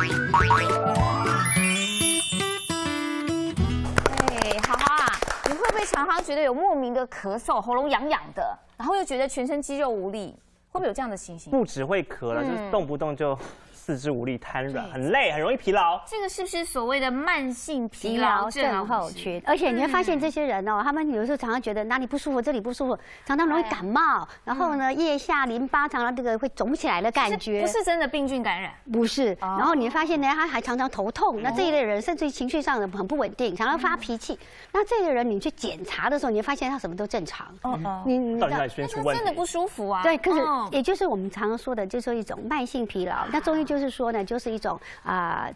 对，好好啊，你会不会常常觉得有莫名的咳嗽，喉咙痒痒的，然后又觉得全身肌肉无力，会不会有这样的情形？不只会咳了，就是动不动就四肢无力、瘫软，很累，很容易疲劳。这个是不是所谓的慢性疲疲劳劳症症候群？而且你会发现这些人哦，他们有时候常常觉得哪里不舒服，这里不舒服，常常容易感冒，然后呢，腋下淋巴常常这个会肿起来的感觉，不是真的病菌感染？不是。然后你发现呢，他还常常头痛，那这一类人甚至于情绪上很不稳定，常常发脾气。那这类人你去检查的时候，你会发现他什么都正常。你到底哪里出现问题？真的不舒服啊？对，可是也就是我们常常说的，就是一种慢性疲劳。那中医就是说呢，就是一种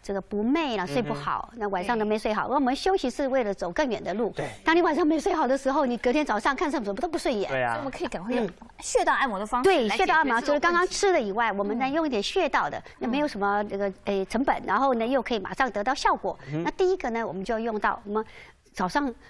这个不寐了，睡不好，那晚上都没睡好。我们休息是为了走更远的路。对。当你晚上没睡好的时候，你隔天早上看什么都不顺眼。对啊。我们可以赶快用穴道按摩的方式。对，穴道按摩除了刚刚吃的以外，我们呢用一点穴道的，那没有什么这个成本，然后呢又可以马上得到效果。那第一个呢，我们就用到我们。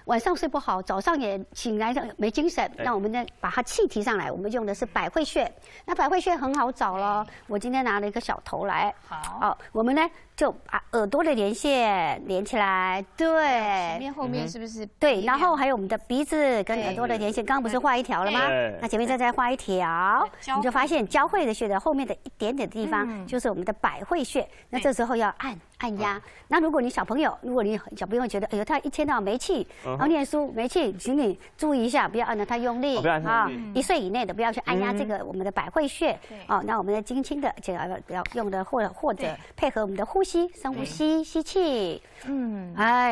晚上睡不好，早上也醒来没精神，那我们呢把它气提上来，我们用的是百会穴。那百会穴很好找了，我今天拿了一个小头来，好，我们呢就把耳朵的连线连起来，对，前面后面是不是？对，然后还有我们的鼻子跟耳朵的连线，刚刚不是画一条了吗？那前面再画一条，你就发现交汇的穴的后面的一点点的地方就是我们的百会穴。那这时候要按压。那如果你小朋友觉得哎呦他一天到晚没气，然后念书没气，请你注意一下，不要按得太用力啊。1岁以内的不要去按压这个我们的百会穴哦。那我们轻轻的这个不要用的或者配合我们的呼吸，深呼吸，吸气，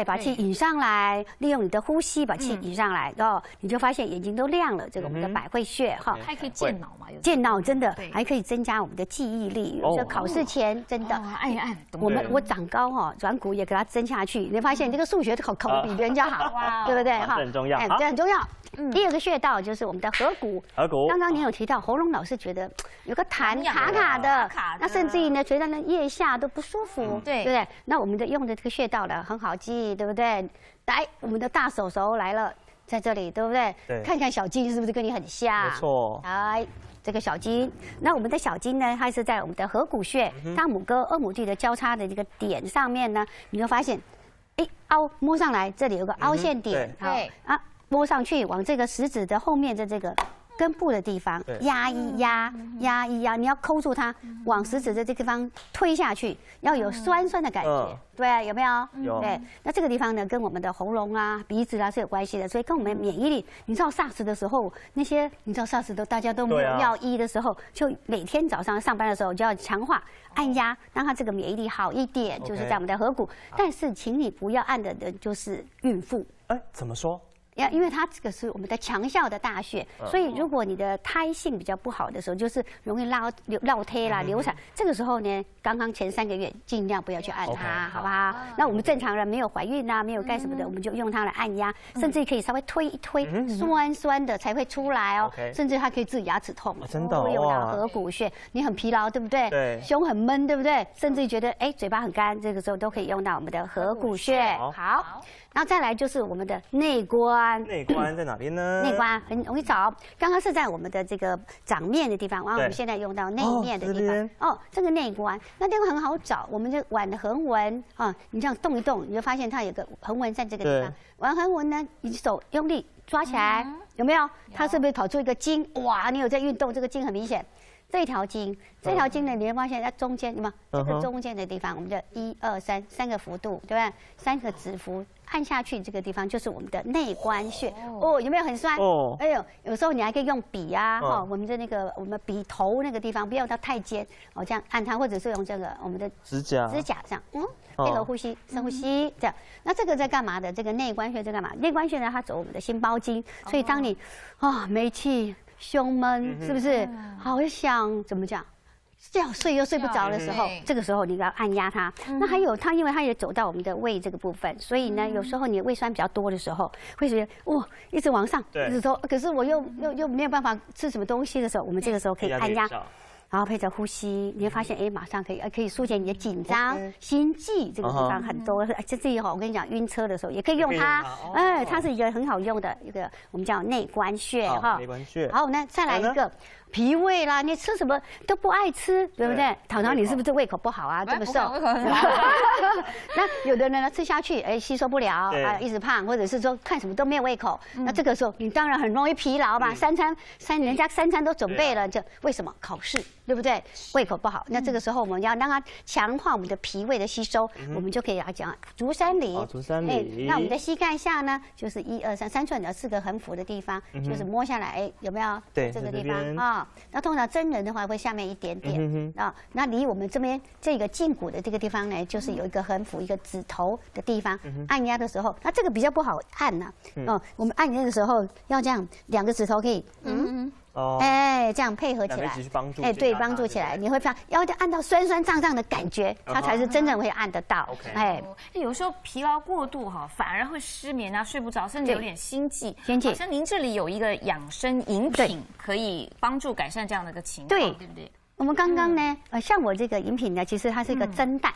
把气引上来，利用你的呼吸把气引上来，哦，你就发现眼睛都亮了。这个我们的百会穴哈，还可以健脑嘛？健脑真的还可以增加我们的记忆力。有时候考试前真的按一按，我长高哈，软骨也给它增下去，你发现这个数学考比人家好，对不对？哈，很重要，这很重要。第二个穴道就是我们的合谷。合谷，刚刚你有提到喉咙老是觉得有个痰卡卡的，那甚至于呢觉得呢腋下都不舒服，对不对？那我们的用的这个穴道呢很好记，对不对？来，我们的大手来了，在这里，对不对？对。看看小金是不是跟你很像？没错。来。这个小筋，那我们的小筋呢，它是在我们的合谷穴、大拇哥、二拇弟的交叉的这个点上面呢，你就发现，摸上来，这里有个凹陷点，摸上去往这个食指的后面的这个根部的地方压一压，你要抠住它，往食指的这个地方推下去，要有酸的感觉，对啊，有没有？有。对，那这个地方呢，跟我们的喉咙啊、鼻子啊是有关系的，所以跟我们免疫力，你知道 SARS 的时候，SARS 大家都没有药医的时候，就每天早上上班的时候就要强化按压，让它这个免疫力好一点，就是在我们的合谷。但是，请你不要按的人就是孕妇。怎么说？因为它这个是我们的强效的大穴，所以如果你的胎性比较不好的时候，就是容易落胎啦、流产，这个时候呢，刚刚前3个月尽量不要去按它，好不好？那我们正常人没有怀孕啊，没有干什么的，我们就用它来按压，甚至可以稍微推一推，酸的才会出来哦，甚至它可以治牙齿痛，真的用到合谷穴。你很疲劳，对不对？对。胸很闷，对不对？甚至觉得嘴巴很干，这个时候都可以用到我们的合谷穴。好。然后再来就是我们的内关，内关在哪边呢？内关很容易找，刚刚是在我们的这个掌面的地方，然后我们现在用到内面的地方。这个内关，那地方很好找，我们就腕的横纹啊，你这样动一动，你就发现它有个横纹在这个地方。腕横纹呢，你手用力抓起来，有没有？它是不是跑出一个筋？哇，你有在运动，这个筋很明显。这条筋呢，你会发现在中间，这个中间的地方，我们的1、2、3个幅度，对不对？3个指幅按下去，这个地方就是我们的内关穴。有没有很酸？哎呦，有时候你还可以用笔啊，我们的我们笔头那个地方不要到太尖，这样按它，或者是用这个我们的指甲这样，配合呼吸，深呼吸这样。那这个在干嘛的？这个内关穴在干嘛？内关穴呢，它走我们的心包经，所以当你没气。胸闷是不是？好想怎么讲？要睡又睡不着的时候，这个时候你要按压它。那还有它，因为它也走到我们的胃这个部分，所以呢，有时候你胃酸比较多的时候，会觉得一直往上，一直说，可是我又没有办法吃什么东西的时候，我们这个时候可以按压。然后配着呼吸，你会发现，哎，马上可以疏解你的紧张、心悸这个地方很多。这里哈，我跟你讲，晕车的时候也可以用它，哎，它是一个很好用的一个我们叫内关穴哈。内关穴。好，那再来一个。脾胃啦，你吃什么都不爱吃，对不对？糖糖，你是不是胃口不好啊？这么瘦，胃口很好。那有的人呢吃下去，哎，吸收不了啊，一直胖，或者是说看什么都没有胃口。那这个时候你当然很容易疲劳嘛。人家三餐都准备了，就为什么考试，对不对？胃口不好，那这个时候我们要让它强化我们的脾胃的吸收，我们就可以来讲足三里。足三里。那我们的膝盖下呢，就是1、2、3寸的4个横幅的地方，就是摸下来，哎，有没有？对，这个地方啊。那通常真人的话会下面一点点啊，那离我们这边这个胫骨的这个地方呢，就是有一个横幅，一个指头的地方。按压的时候，那这个比较不好按呐。哦，我们按压的时候要这样，2个指头可以，哎，这样配合起来，哎，对，帮助起来，你会发现要按到酸酸胀胀的感觉，它才是真正会按得到。哎，有时候疲劳过度哈，反而会失眠啊，睡不着，甚至有点心悸。好像您这里有一个养生饮品，可以帮助改善这样的一个情况，对不对？我们刚刚呢，像我这个饮品呢，其实它是一个蒸蛋。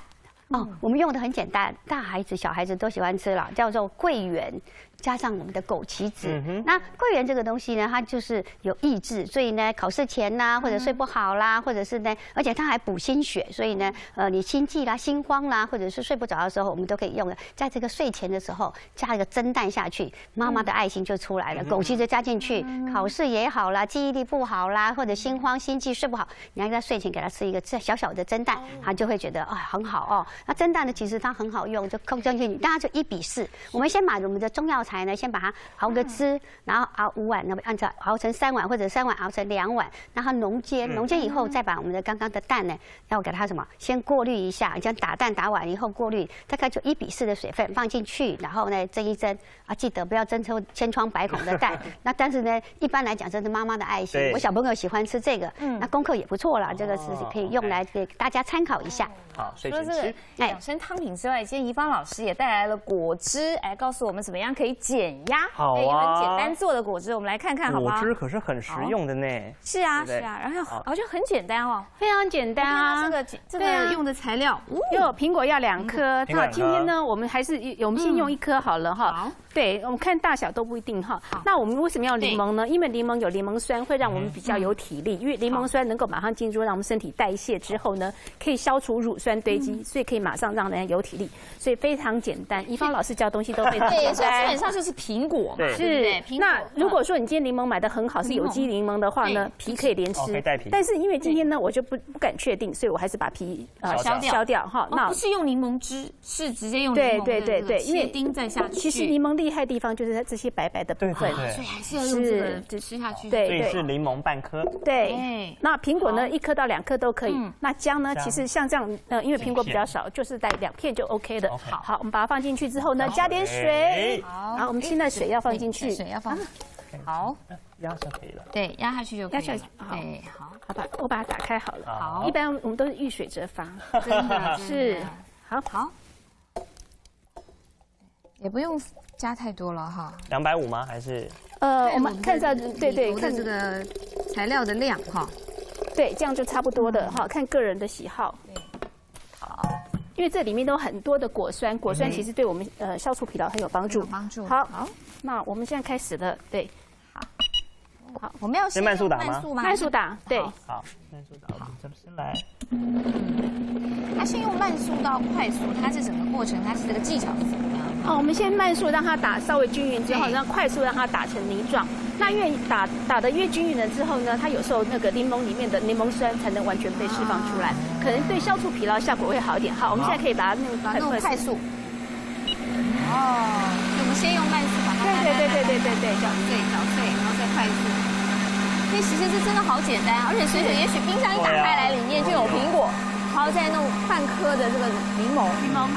哦，我们用的很简单，大孩子、小孩子都喜欢吃了，叫做桂圆。加上我们的枸杞子，那桂圆这个东西呢，它就是有益智，所以呢，考试前啦，或者睡不好啦，或者是呢，而且它还补心血，所以呢，你心悸啦、心慌啦，或者是睡不着的时候，我们都可以用的。在这个睡前的时候，加一个蒸蛋下去，妈妈的爱心就出来了。枸杞子加进去，考试也好啦，记忆力不好啦，或者心慌、心悸睡不好，你要在睡前给他吃一个小小的蒸蛋，他就会觉得很好哦。那蒸蛋呢，其实它很好用，就扣进去，大家就1比4。我们先把我们的中药材呢，先把它熬个汁，然后熬5碗，那么按照熬成3碗，或者3碗熬成2碗，让它浓煎。浓煎以后，再把我们的刚刚的蛋呢，要给它什么？先过滤一下，这样打蛋打完以后过滤，大概就1比4的水分放进去，然后呢蒸一蒸啊，记得不要蒸出千疮百孔的蛋。那但是呢，一般来讲，这是妈妈的爱心。我小朋友喜欢吃这个，那功课也不错啦，这个是可以用来给大家参考一下。好，除了这个养生汤品之外，今天宜芳老师也带来了果汁，来告诉我们怎么样可以减压。好啊，也很简单做的果汁，我们来看看好不好？果汁可是很实用的呢。是啊，是啊，然后我觉得很简单哦，非常简单啊。这个用的材料，有苹果要2颗，那今天呢，我们还是我们先用1颗好了哈。对，我们看大小都不一定哈。那我们为什么要柠檬呢？因为柠檬有柠檬酸，会让我们比较有体力。因为柠檬酸能够马上进入让我们身体代谢之后呢，可以消除乳酸堆积，所以可以马上让人有体力。所以非常简单。宜芳老师教东西都非常简单。基本上就是苹果嘛。是。那如果说你今天柠檬买的很好，是有机柠檬的话呢，皮可以连吃。但是因为今天呢，我就不敢确定，所以我还是把皮削掉哈。那不是用柠檬汁，是直接用柠檬对，因为丁再下去。其实柠檬厉害的地方就是它这些白白的部分，所以还是要用这个吃下去。对，所以是柠檬半颗。对，那苹果呢，1颗到2颗都可以。那姜呢，其实像这样，因为苹果比较少，就是带2片就 OK 的。好，我们把它放进去之后呢，加点水。好，我们现在水要放进去。水要放。好，压下可以了。对，压下去就可以了。对，好，我把它打开好了。好，一般我们都是遇水则发。真的是。好。也不用加太多了哈。250吗？还是？我们看一下，对，看这个材料的量哈。对，这样就差不多的哈，看个人的喜好。好，因为这里面都有很多的果酸，果酸其实对我们消除疲劳很有帮助。好，那我们现在开始了，对。好，我们要先慢速打吗？慢速打，对。好，慢速打，我们这先来。它先用慢速到快速，它这整个过程，它是这个技巧是怎么样？我们先慢速让它打稍微均匀之后，让快速让它打成泥状。那越打得越均匀了之后呢，它有时候那个柠檬里面的柠檬酸才能完全被释放出来，可能对消除疲劳效果会好一点。好，我们现在可以把它弄快速。我们先用慢速把它对，搅碎，然后再快速。所以其实这真的好简单啊，而且随手也许冰箱一打开来，里面就有苹果，然后再弄半颗的这个柠檬，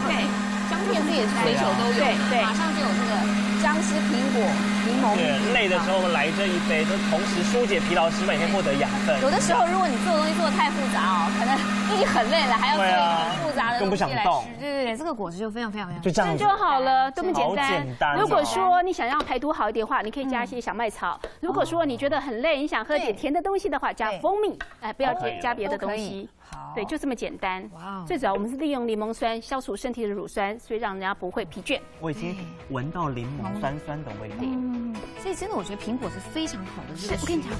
对，姜片这也是随手都有，对，马上就有这个姜丝、苹果、柠檬。对，累的时候来这一杯，就同时疏解疲劳之外，也可以获得养分。有的时候，如果你做东西做得太复杂可能1已经很累了，还要做一个很复杂的东西来吃。对，这个果汁就非常就这样就好了，这么简单。如果说你想要排毒好一点的话，你可以加一些小麦草。如果说你觉得很累，你想喝点甜的东西的话，加蜂蜜，不要加别的东西。对，就这么简单。哇！最主要我们是利用柠檬酸消除身体的乳酸，所以让人家不会疲倦。我已经闻到柠檬酸酸的味道。所以真的，我觉得苹果是非常好的。是，我跟你讲，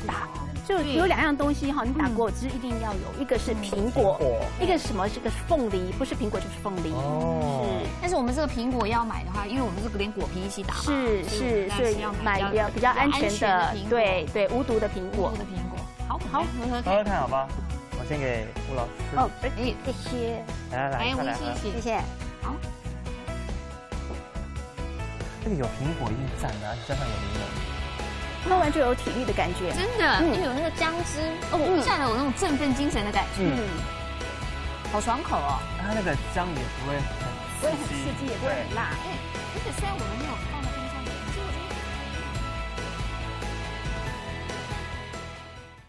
就有2样东西哈，你打果汁一定要有，一个是苹果，一个是什么？这个是凤梨，不是苹果就是凤梨。哦。是。但是我们这个苹果要买的话，因为我们这个连果皮一起打嘛。是，所以要买比较安全的，对，无毒的苹果。无毒的苹果。好，喝喝看，好吧。我先给吴老师。哦，谢谢。来，谢谢。好。这个有苹果一定赞的，加上有柠檬，喝完就有体力的感觉。真的，因为有那个姜汁，一下子有那种振奋精神的感觉。好爽口哦。它那个姜也不会很刺激，也不会很辣。而且虽然我们没有放那个。